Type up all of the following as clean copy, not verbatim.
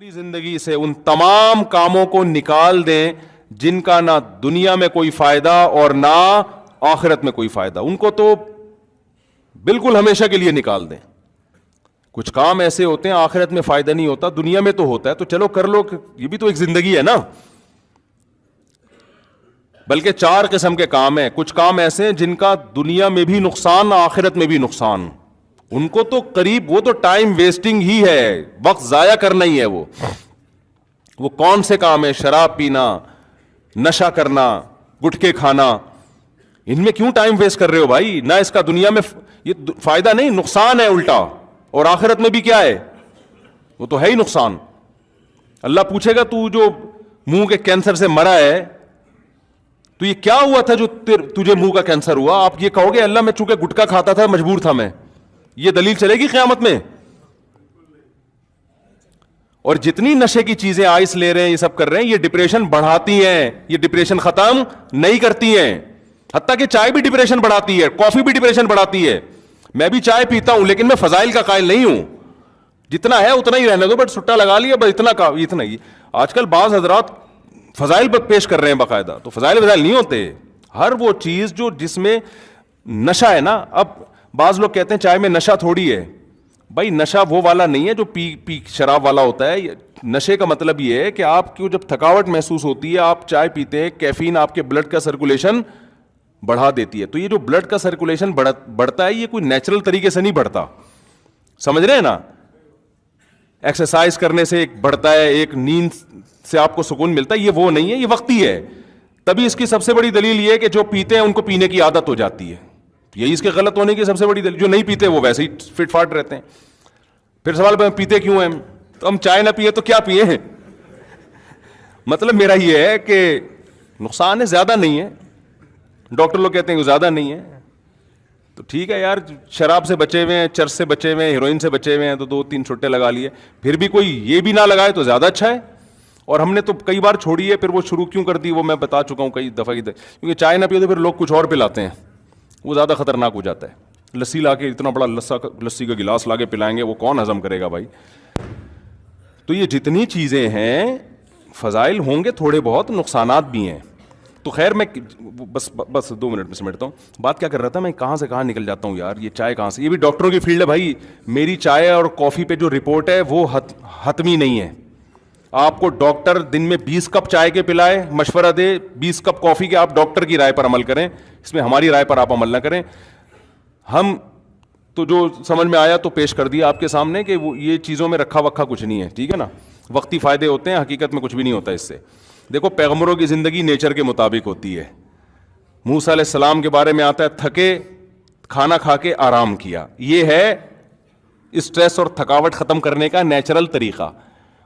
اپنی زندگی سے ان تمام کاموں کو نکال دیں جن کا نہ دنیا میں کوئی فائدہ اور نہ آخرت میں کوئی فائدہ. ان کو تو بالکل ہمیشہ کے لیے نکال دیں. کچھ کام ایسے ہوتے ہیں آخرت میں فائدہ نہیں ہوتا, دنیا میں تو ہوتا ہے, تو چلو کر لو, یہ بھی تو ایک زندگی ہے نا. بلکہ 4 قسم کے کام ہیں. کچھ کام ایسے ہیں جن کا دنیا میں بھی نقصان آخرت میں بھی نقصان, ان کو تو قریب وہ تو ٹائم ویسٹنگ ہی ہے, وقت ضائع کرنا ہی ہے. وہ کون سے کام ہیں؟ شراب پینا, نشہ کرنا, گٹکے کھانا. ان میں کیوں ٹائم ویسٹ کر رہے ہو بھائی؟ نہ اس کا دنیا میں یہ فائدہ نہیں, نقصان ہے الٹا, اور آخرت میں بھی کیا ہے؟ وہ تو ہے ہی نقصان. اللہ پوچھے گا تو جو منہ کے کینسر سے مرا ہے تو یہ کیا ہوا تھا جو تجھے منہ کا کینسر ہوا؟ آپ یہ کہو گے اللہ میں چونکہ گٹکا کھاتا تھا مجبور تھا میں. یہ دلیل چلے گی قیامت میں؟ اور جتنی نشے کی چیزیں آئس لے رہے ہیں, یہ سب کر رہے ہیں, یہ ڈپریشن بڑھاتی ہیں, یہ ڈپریشن ختم نہیں کرتی ہیں. حتیٰ کہ چائے بھی ڈپریشن بڑھاتی ہے, کافی بھی ڈپریشن بڑھاتی ہے. میں بھی چائے پیتا ہوں لیکن میں فضائل کا قائل نہیں ہوں. جتنا ہے اتنا ہی رہنے دو, بٹ سٹا لگا لیا بس, اتنا ہی. آج کل بعض حضرات فضائل پیش کر رہے ہیں باقاعدہ, تو فضائل نہیں ہوتے. ہر وہ چیز جو جس میں نشہ ہے نا. اب بعض لوگ کہتے ہیں چائے میں نشہ تھوڑی ہے. بھائی نشہ وہ والا نہیں ہے جو پی شراب والا ہوتا ہے. نشے کا مطلب یہ ہے کہ آپ کو جب تھکاوٹ محسوس ہوتی ہے, آپ چائے پیتے ہیں, کیفین آپ کے بلڈ کا سرکولیشن بڑھا دیتی ہے. تو یہ جو بلڈ کا سرکولیشن بڑھتا ہے, یہ کوئی نیچرل طریقے سے نہیں بڑھتا, سمجھ رہے ہیں نا. ایکسرسائز کرنے سے ایک بڑھتا ہے, ایک نیند سے آپ کو سکون ملتا ہے, یہ وہ نہیں ہے, یہ وقتی ہے. تبھی اس کی سب سے بڑی دلیل یہ ہے کہ جو پیتے ہیں ان کو پینے کی عادت ہو جاتی ہے. یہی اس کے غلط ہونے کی سب سے بڑی دلیل. جو نہیں پیتے وہ ویسے ہی فٹ فاٹ رہتے ہیں. پھر سوال پیتے کیوں ہیں؟ تو ہم چائے نہ پیے تو کیا پیے ہیں؟ مطلب میرا یہ ہے کہ نقصان ہے, زیادہ نہیں ہے. ڈاکٹر لوگ کہتے ہیں کہ زیادہ نہیں ہے, تو ٹھیک ہے یار. شراب سے بچے ہوئے ہیں, چرس سے بچے ہوئے ہیں, ہیروئن سے بچے ہوئے ہیں, تو 2-3 چھٹے لگا لیے. پھر بھی کوئی یہ بھی نہ لگائے تو زیادہ اچھا ہے. اور ہم نے تو کئی بار چھوڑی ہے, پھر وہ شروع کیوں کر دی وہ میں بتا چکا ہوں کئی دفعہ. کیونکہ چائے نہ پیو تو پھر لوگ کچھ اور پلاتے ہیں, وہ زیادہ خطرناک ہو جاتا ہے. لسی لا کے, اتنا بڑا لسی کا گلاس لا کے پلائیں گے, وہ کون ہضم کرے گا بھائی؟ تو یہ جتنی چیزیں ہیں فضائل ہوں گے, تھوڑے بہت نقصانات بھی ہیں. تو خیر میں بس 2 منٹ میں سمیٹتا ہوں. بات کیا کر رہا تھا میں, کہاں سے کہاں نکل جاتا ہوں یار. یہ چائے کہاں سے, یہ بھی ڈاکٹروں کی فیلڈ ہے بھائی. میری چائے اور کافی پہ جو رپورٹ ہے وہ حتمی نہیں ہے. آپ کو ڈاکٹر دن میں 20 کپ چائے کے پلائے, مشورہ دے 20 کپ کافی کے, آپ ڈاکٹر کی رائے پر عمل کریں, اس میں ہماری رائے پر آپ عمل نہ کریں. ہم تو جو سمجھ میں آیا تو پیش کر دیا آپ کے سامنے کہ وہ یہ چیزوں میں رکھا وکھا کچھ نہیں ہے, ٹھیک ہے نا. وقتی فائدے ہوتے ہیں, حقیقت میں کچھ بھی نہیں ہوتا اس سے. دیکھو پیغمبروں کی زندگی نیچر کے مطابق ہوتی ہے. موسیٰ علیہ السلام کے بارے میں آتا ہے تھکے, کھانا کھا کے آرام کیا. یہ ہے اسٹریس اور تھکاوٹ ختم کرنے کا نیچرل طریقہ.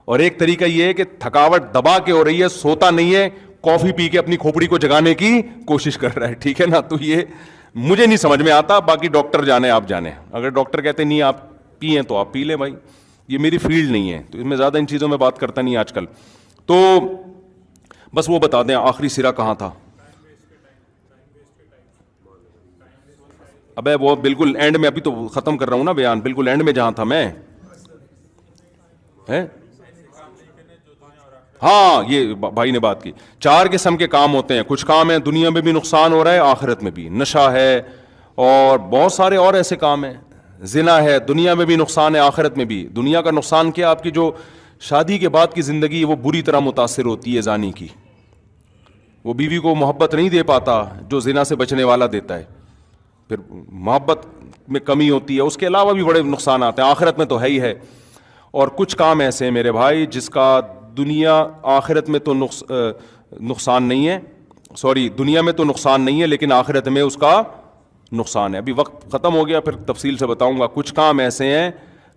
اور ایک طریقہ یہ ہے کہ تھکاوٹ دبا کے ہو رہی ہے, سوتا نہیں ہے, کافی پی کے اپنی کھوپڑی کو جگانے کی کوشش کر رہا ہے, ٹھیک ہے نا. تو یہ مجھے نہیں سمجھ میں آتا, باقی ڈاکٹر جانے, آپ جانے. اگر ڈاکٹر کہتے نہیں آپ پئیں تو آپ پی لیں بھائی, یہ میری فیلڈ نہیں ہے, تو اس میں زیادہ ان چیزوں میں بات کرتا نہیں آج کل. تو بس وہ بتا دیں آخری سرا کہاں تھا. ابے وہ بالکل اینڈ میں, ابھی تو ختم کر رہا ہوں نا بیان, بالکل اینڈ میں جہاں تھا میں. ہاں یہ بھائی نے بات کی. 4 قسم کے کام ہوتے ہیں. کچھ کام ہیں دنیا میں بھی نقصان ہو رہا ہے, آخرت میں بھی. نشہ ہے اور بہت سارے اور ایسے کام ہیں. زنا ہے, دنیا میں بھی نقصان ہے, آخرت میں بھی. دنیا کا نقصان کیا, آپ کی جو شادی کے بعد کی زندگی وہ بری طرح متاثر ہوتی ہے زانی کی. وہ بیوی کو محبت نہیں دے پاتا جو زنا سے بچنے والا دیتا ہے, پھر محبت میں کمی ہوتی ہے. اس کے علاوہ بھی بڑے نقصانات ہیں, آخرت میں تو ہے ہی ہے. اور کچھ کام ایسے ہیں میرے بھائی جس کا دنیا آخرت میں تو نقصان نہیں ہے, سوری دنیا میں تو نقصان نہیں ہے لیکن آخرت میں اس کا نقصان ہے. ابھی وقت ختم ہو گیا, پھر تفصیل سے بتاؤں گا. کچھ کام ایسے ہیں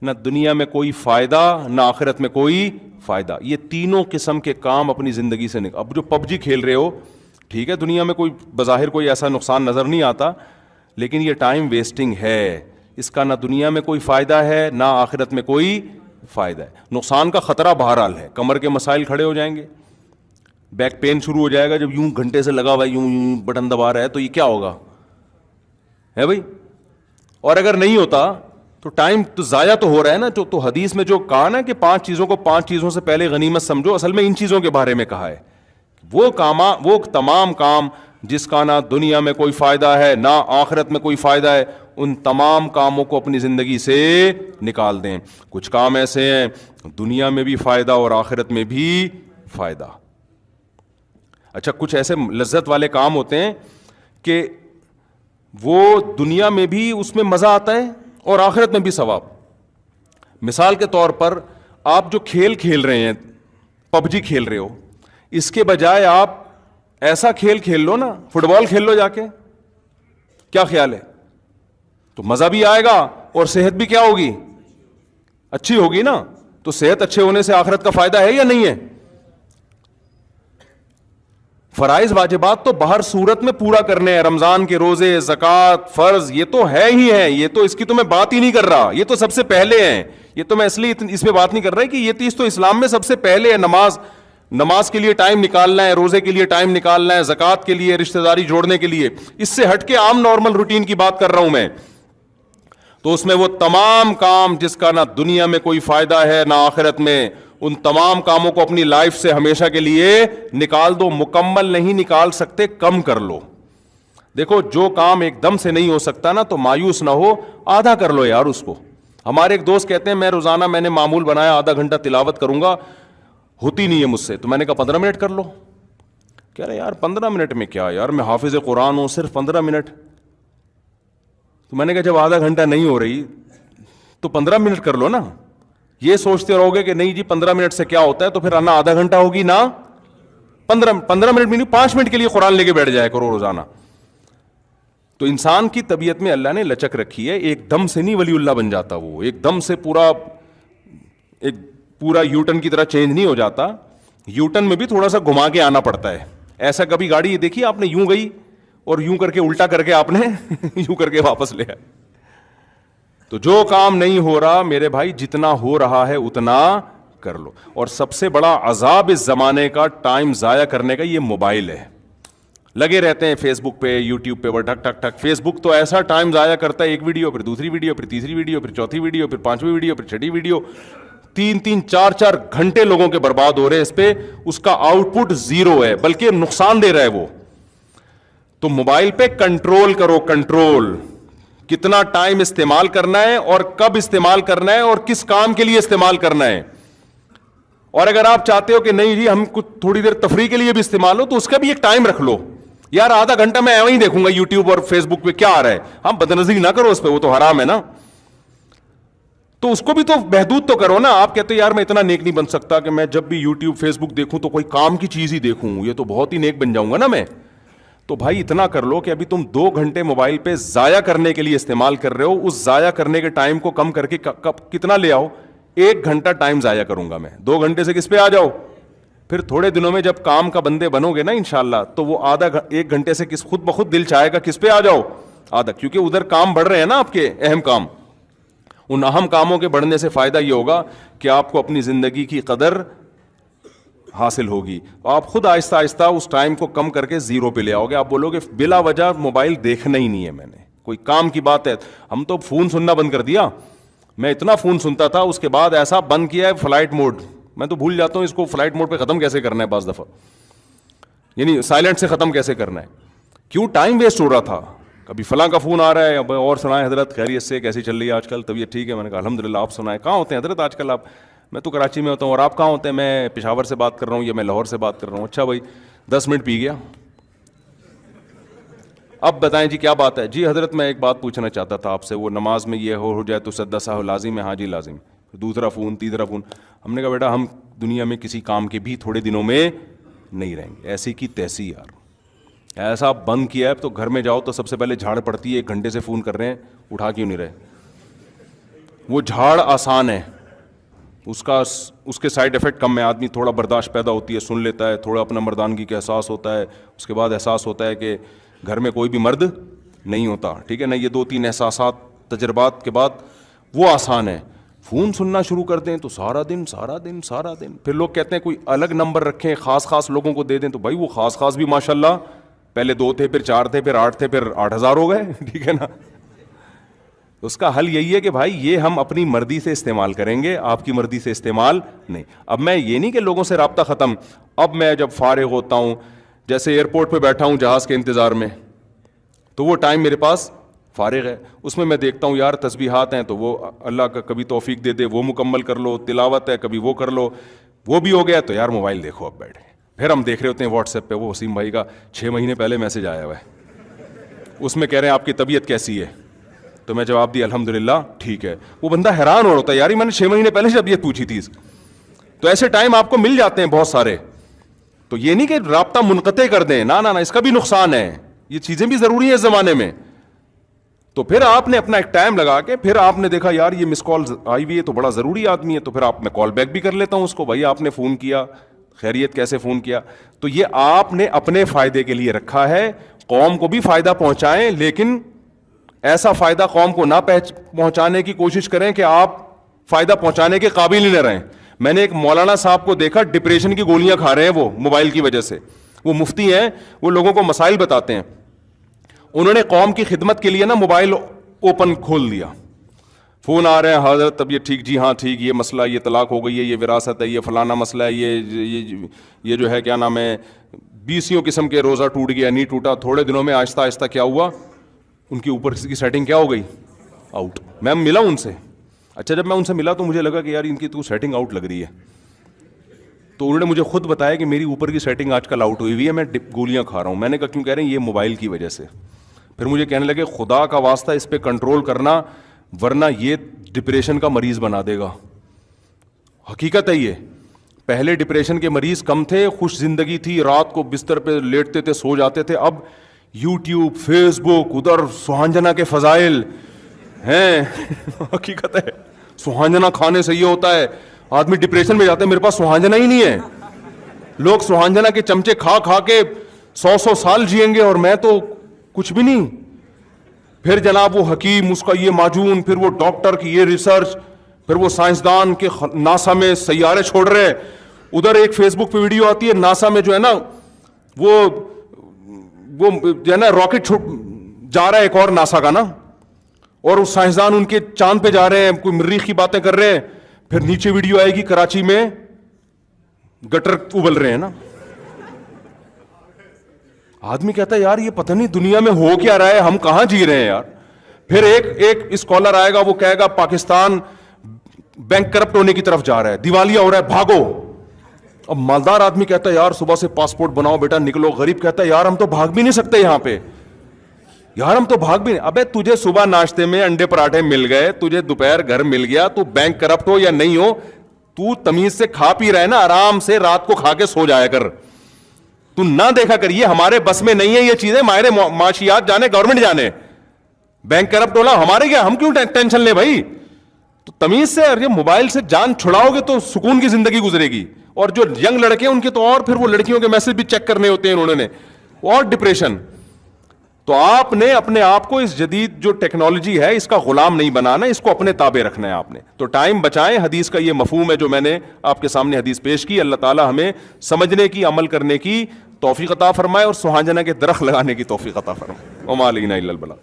نہ دنیا میں کوئی فائدہ نہ آخرت میں کوئی فائدہ. یہ تینوں قسم کے کام اپنی زندگی سے اب جو PUBG کھیل رہے ہو, ٹھیک ہے, دنیا میں کوئی بظاہر کوئی ایسا نقصان نظر نہیں آتا, لیکن یہ ٹائم ویسٹنگ ہے. اس کا نہ دنیا میں کوئی فائدہ ہے نہ آخرت میں کوئی فائدہ ہے. نقصان کا خطرہ بہرحال ہے, کمر کے مسائل کھڑے ہو جائیں گے, بیک پین شروع ہو جائے گا. جب یوں گھنٹے سے لگا ہوا ہے, یوں بٹن دبا رہا ہے, تو یہ کیا ہوگا ہے بھائی. اور اگر نہیں ہوتا تو ٹائم تو ضائع تو ہو رہا ہے نا. جو تو حدیث میں جو کہا نا کہ 5 چیزوں کو 5 چیزوں سے پہلے غنیمت سمجھو, اصل میں ان چیزوں کے بارے میں کہا ہے. وہ تمام کام جس کا نہ دنیا میں کوئی فائدہ ہے نہ آخرت میں کوئی فائدہ ہے, ان تمام کاموں کو اپنی زندگی سے نکال دیں. کچھ کام ایسے ہیں دنیا میں بھی فائدہ اور آخرت میں بھی فائدہ. اچھا, کچھ ایسے لذت والے کام ہوتے ہیں کہ وہ دنیا میں بھی اس میں مزہ آتا ہے اور آخرت میں بھی ثواب. مثال کے طور پر آپ جو کھیل کھیل رہے ہیں, پب جی کھیل رہے ہو, اس کے بجائے آپ ایسا کھیل کھیل لو نا, فٹ بال کھیل لو جا کے. کیا خیال ہے؟ تو مزہ بھی آئے گا اور صحت بھی کیا ہوگی, اچھی ہوگی نا. تو صحت اچھے ہونے سے آخرت کا فائدہ ہے یا نہیں ہے؟ فرائض واجبات تو باہر صورت میں پورا کرنے ہیں, رمضان کے روزے, زکوٰۃ, فرض, یہ تو ہے ہی ہے. یہ تو اس کی تو میں بات ہی نہیں کر رہا, یہ تو سب سے پہلے ہیں. یہ تو میں اس لیے اس میں بات نہیں کر رہا کہ یہ چیز تو اسلام میں سب سے پہلے ہے. نماز کے لیے ٹائم نکالنا ہے, روزے کے لیے ٹائم نکالنا ہے, زکوٰۃ کے لیے, رشتہ داری جوڑنے کے لیے. اس سے ہٹ کے عام نارمل روٹین کی بات کر رہا ہوں میں. تو اس میں وہ تمام کام جس کا نہ دنیا میں کوئی فائدہ ہے نہ آخرت میں, ان تمام کاموں کو اپنی لائف سے ہمیشہ کے لیے نکال دو. مکمل نہیں نکال سکتے, کم کر لو. دیکھو, جو کام ایک دم سے نہیں ہو سکتا نا, تو مایوس نہ ہو, آدھا کر لو یار اس کو. ہمارے ایک دوست کہتے ہیں میں روزانہ میں نے معمول بنایا آدھا گھنٹہ تلاوت کروں گا, ہوتی نہیں ہے مجھ سے. تو میں نے کہا 15 منٹ کر لو. کہہ رہے یار 15 منٹ میں کیا یار, میں حافظ قرآن ہوں, صرف 15 منٹ. تو میں نے کہا جب آدھا گھنٹہ نہیں ہو رہی تو 15 منٹ کر لو نا. یہ سوچتے رہو گے کہ نہیں جی 15 منٹ سے کیا ہوتا ہے, تو پھر نہ آدھا گھنٹہ ہوگی نہ 15 منٹ بھی نہیں, 5 منٹ کے لیے قرآن لے کے بیٹھ جائے کرو روزانہ. تو انسان کی طبیعت میں اللہ نے لچک رکھی ہے, ایک دم سے نہیں ولی اللہ بن جاتا. وہ ایک دم سے پورا یوٹن کی طرح چینج نہیں ہو جاتا. یوٹن میں بھی تھوڑا سا گھما کے آنا پڑتا ہے. ایسا کبھی گاڑی دیکھی آپ نے یوں گئی اور یوں کر کے الٹا کر کے آپ نے یوں کر کے واپس لے آئے. تو جو کام نہیں ہو رہا میرے بھائی, جتنا ہو رہا ہے اتنا کر لو. اور سب سے بڑا عذاب اس زمانے کا ٹائم ضائع کرنے کا یہ موبائل ہے. لگے رہتے ہیں فیس بک پہ, یوٹیوب پہ, ٹک ٹک ٹک. فیس بک تو ایسا ٹائم ضائع کرتا ہے, ایک ویڈیو, پھر دوسری ویڈیو, پھر تیسری ویڈیو, پھر چوتھی ویڈیو, پھر 5ویں ویڈیو, پھر 6ٹھی ویڈیو. 3 4 گھنٹے لوگوں کے برباد ہو رہے ہیں اس پہ. اس کا آؤٹ پٹ 0 ہے, بلکہ نقصان دے رہا ہے وہ. تو موبائل پہ کنٹرول کرو, کنٹرول. کتنا ٹائم استعمال کرنا ہے اور کب استعمال کرنا ہے اور کس کام کے لیے استعمال کرنا ہے. اور اگر آپ چاہتے ہو کہ نہیں جی ہم کچھ تھوڑی دیر تفریح کے لیے بھی استعمال ہو, تو اس کا بھی ایک ٹائم رکھ لو. یار آدھا گھنٹہ میں ایویں ہی دیکھوں گا یوٹیوب اور فیس بک پہ کیا آ رہا ہے. ہم بدنظری نہ کرو اس پہ, وہ تو حرام ہے نا. تو اس کو بھی تو محدود تو کرو نا. آپ کہتے یار میں اتنا نیک نہیں بن سکتا کہ میں جب بھی یوٹیوب فیس بک دیکھوں تو کوئی کام کی چیز ہی دیکھوں, یہ تو بہت ہی نیک بن جاؤں گا نا میں. تو بھائی اتنا کر لو کہ ابھی تم 2 گھنٹے موبائل پہ ضائع کرنے کے لیے استعمال کر رہے ہو, اس ضائع کرنے کے ٹائم کو کم کر کے کتنا لے آؤ, 1 گھنٹہ ٹائم ضائع کروں گا میں. 2 گھنٹے سے کس پہ آ جاؤ. پھر تھوڑے دنوں میں جب کام کا بندے بنو گے نا انشاءاللہ, تو وہ 1 گھنٹے سے خود بخود دل چاہے گا کس پہ آ جاؤ, آدھا. کیونکہ ادھر کام بڑھ رہے ہیں نا آپ کے اہم کام. ان اہم کاموں کے بڑھنے سے فائدہ یہ ہوگا کہ آپ کو اپنی زندگی کی قدر حاصل ہوگی. آپ خود آہستہ آہستہ اس ٹائم کو کم کر کے 0 پہ لے آؤ گے. آپ بولو گے بلا وجہ موبائل دیکھنا ہی نہیں ہے میں نے, کوئی کام کی بات ہے. ہم تو فون سننا بند کر دیا. میں اتنا فون سنتا تھا, اس کے بعد ایسا بند کیا ہے فلائٹ موڈ. میں تو بھول جاتا ہوں اس کو فلائٹ موڈ پہ ختم کیسے کرنا ہے بعض دفعہ, یعنی سائلنٹ سے ختم کیسے کرنا ہے. کیوں, ٹائم ویسٹ ہو رہا تھا. کبھی فلاں کا فون آ رہا ہے, اب اور سنائیں حضرت خیریت سے, کیسی چل رہی ہے آج کل, طبیعت ٹھیک ہے. میں نے کہا الحمدللہ, آپ سنائیں کہاں ہوتے ہیں حضرت آج کل آپ. میں تو کراچی میں ہوتا ہوں, اور آپ کہاں ہوتے ہیں. میں پشاور سے بات کر رہا ہوں یا میں لاہور سے بات کر رہا ہوں. اچھا بھائی 10 منٹ پی گیا, اب بتائیں جی کیا بات ہے. جی حضرت میں ایک بات پوچھنا چاہتا تھا آپ سے, وہ نماز میں یہ ہو جائے تو سجدہ سہو لازم ہے. ہاں جی لازم. دوسرا فون, تیسرا فون. ہم نے کہا بیٹا ہم دنیا میں کسی کام کے بھی تھوڑے دنوں میں نہیں رہیں گے. ایسی کی تیسی یار, ایسا بند کیا ہے. تو گھر میں جاؤ تو سب سے پہلے جھاڑ پڑتی ہے, 1 گھنٹے سے فون کر رہے ہیں, اٹھا کیوں نہیں رہے. وہ جھاڑ آسان ہے, اس کے سائڈ افیکٹ کم ہے. آدمی تھوڑا برداشت پیدا ہوتی ہے, سن لیتا ہے, تھوڑا اپنا مردانگی کا احساس ہوتا ہے. اس کے بعد احساس ہوتا ہے کہ گھر میں کوئی بھی مرد نہیں ہوتا, ٹھیک ہے نا. یہ 2-3 احساسات تجربات کے بعد وہ آسان ہے. فون سننا شروع کر دیں تو سارا دن. پھر لوگ کہتے ہیں کوئی الگ نمبر رکھیں, خاص لوگوں کو دے دیں. تو بھائی وہ خاص بھی ماشاءاللہ پہلے 2 تھے, پھر 4 تھے, پھر 8 تھے, پھر 8000 ہو گئے, ٹھیک ہے نا. اس کا حل یہی ہے کہ بھائی یہ ہم اپنی مرضی سے استعمال کریں گے, آپ کی مرضی سے استعمال نہیں. اب میں یہ نہیں کہ لوگوں سے رابطہ ختم, اب میں جب فارغ ہوتا ہوں, جیسے ایئرپورٹ پہ بیٹھا ہوں جہاز کے انتظار میں, تو وہ ٹائم میرے پاس فارغ ہے, اس میں دیکھتا ہوں یار تسبیحات ہیں تو وہ اللہ کا کبھی توفیق دے دے وہ مکمل کر لو, تلاوت ہے کبھی وہ کر لو, وہ بھی ہو گیا تو یار موبائل دیکھو اب بیٹھے. پھر ہم دیکھ رہے ہوتے ہیں واٹس ایپ پہ وہ وسیم بھائی کا 6 مہینے پہلے میسج آیا ہوا ہے, اس میں کہہ رہے ہیں آپ کی طبیعت کیسی ہے, تو میں جواب دی الحمدللہ ٹھیک ہے. وہ بندہ حیران ہو رہا ہے یار میں نے 6 مہینے پہلے سے طبیعت پوچھی تھی. تو ایسے ٹائم آپ کو مل جاتے ہیں بہت سارے. تو یہ نہیں کہ رابطہ منقطع کر دیں, نہ اس کا بھی نقصان ہے, یہ چیزیں بھی ضروری ہیں اس زمانے میں. تو پھر آپ نے اپنا ایک ٹائم لگا کے پھر آپ نے دیکھا یار یہ مس کال آئی ہوئی ہے تو بڑا ضروری آدمی ہے, تو پھر آپ میں کال بیک بھی کر لیتا ہوں اس کو, بھائی آپ نے فون کیا, خیریت کیسے فون کیا. تو یہ آپ نے اپنے فائدے کے لیے رکھا ہے, قوم کو بھی فائدہ پہنچائیں, لیکن ایسا فائدہ قوم کو نہ پہنچانے کی کوشش کریں کہ آپ فائدہ پہنچانے کے قابل ہی نہ رہیں. میں نے ایک مولانا صاحب کو دیکھا ڈپریشن کی گولیاں کھا رہے ہیں وہ موبائل کی وجہ سے. وہ مفتی ہیں, وہ لوگوں کو مسائل بتاتے ہیں. انہوں نے قوم کی خدمت کے لیے نا موبائل اوپن کھول دیا, فون آ رہے ہیں حضرت طبیعت ٹھیک, جی ہاں ٹھیک, یہ مسئلہ, یہ طلاق ہو گئی ہے, یہ وراثت ہے, یہ فلانا مسئلہ ہے, یہ جو ہے کیا نام ہے 20 قسم کے روزہ ٹوٹ گیا نہیں ٹوٹا. تھوڑے دنوں میں آہستہ آہستہ کیا ہوا, ان کے اوپر کی سیٹنگ کیا ہو گئی, آؤٹ. میں ملا ان سے, اچھا جب میں ان سے ملا تو مجھے لگا کہ یار ان کی تو سیٹنگ آؤٹ لگ رہی ہے. تو انہوں نے مجھے خود بتایا کہ میری اوپر کی سیٹنگ آج کل آؤٹ ہوئی ہوئی ہے, میں گولیاں کھا رہا ہوں. میں نے کہا کیوں کہہ رہے ہیں, یہ موبائل کی وجہ سے. پھر مجھے کہنے لگے خدا کا واسطہ اس پہ کنٹرول کرنا, ورنہ یہ ڈپریشن کا مریض بنا دے گا. حقیقت ہے یہ, پہلے ڈپریشن کے مریض کم تھے, خوش زندگی تھی, رات کو بستر پہ لیٹتے تھے سو جاتے تھے. اب یوٹیوب, فیس بک, ادھر سہانجنا کے فضائل ہیں. حقیقت ہے سہانجنا کھانے سے یہ ہوتا ہے, آدمی ڈپریشن میں جاتا ہے, میرے پاس سہانجنا ہی نہیں ہے. لوگ سہانجنا کے چمچے کھا کھا کے 100 سال جئیں گے اور میں تو کچھ بھی نہیں. پھر جناب وہ حکیم, اس کا یہ معجون, پھر وہ ڈاکٹر کی یہ ریسرچ, پھر وہ سائنسدان کے ناسا میں سیارے چھوڑ رہے ہیں. ادھر ایک فیس بک پہ ویڈیو آتی ہے, ناسا میں جو ہے نا وہ جو ہے نا راکٹ جا رہا ہے ایک اور ناسا کا نا, اور وہ سائنسدان ان کے چاند پہ جا رہے ہیں, کوئی مریخ کی باتیں کر رہے ہیں. پھر نیچے ویڈیو آئے گی کراچی میں گٹر ابل رہے ہیں نا. آدمی کہتا ہے یار یہ پتہ نہیں دنیا میں ہو کیا رہا ہے, ہم کہاں جی رہے ہیں یار. پھر ایک اسکالر آئے گا, وہ کہے گا پاکستان بینک کرپٹ ہونے کی طرف جا رہا ہے, دیوالیہ ہو رہا ہے, بھاگو. اب مالدار آدمی کہتا ہے یار صبح سے پاسپورٹ بناؤ بیٹا نکلو. غریب کہتا ہے یار ہم تو بھاگ بھی نہیں سکتے یہاں پہ, یار ہم تو بھاگ بھی نہیں. ابے تجھے صبح ناشتے میں انڈے پراٹھے مل گئے, تجھے دوپہر گھر مل گیا, تو بینک کرپٹ ہو یا نہیں ہو, تو تمیز سے کھا پی رہا ہے نا, آرام سے رات کو کھا کے سو جایا کر. تو نہ دیکھا کر, یہ ہمارے بس میں نہیں ہے یہ چیزیں, ماہر معاشیات جانے, گورنمنٹ جانے. بینک کرپٹ ہونا ہمارے کیا, ہم کیوں ٹینشن لیں بھائی. تو تمیز سے, اور یہ موبائل سے جان چھڑاؤ گے تو سکون کی زندگی گزرے گی. اور جو ینگ لڑکے ہیں ان کے تو اور پھر وہ لڑکیوں کے میسج بھی چیک کرنے ہوتے ہیں انہوں نے, اور ڈپریشن. تو آپ نے اپنے آپ کو اس جدید جو ٹیکنالوجی ہے اس کا غلام نہیں بنانا, اس کو اپنے تابع رکھنا ہے آپ نے. تو ٹائم بچائیں, حدیث کا یہ مفہوم ہے جو میں نے آپ کے سامنے حدیث پیش کی. اللہ تعالی ہمیں سمجھنے کی, عمل کرنے کی توفیق عطا فرمائے, اور سہانجنا کے درخت لگانے کی توفیق عطا فرمائے. وما علینا الا البلاغ.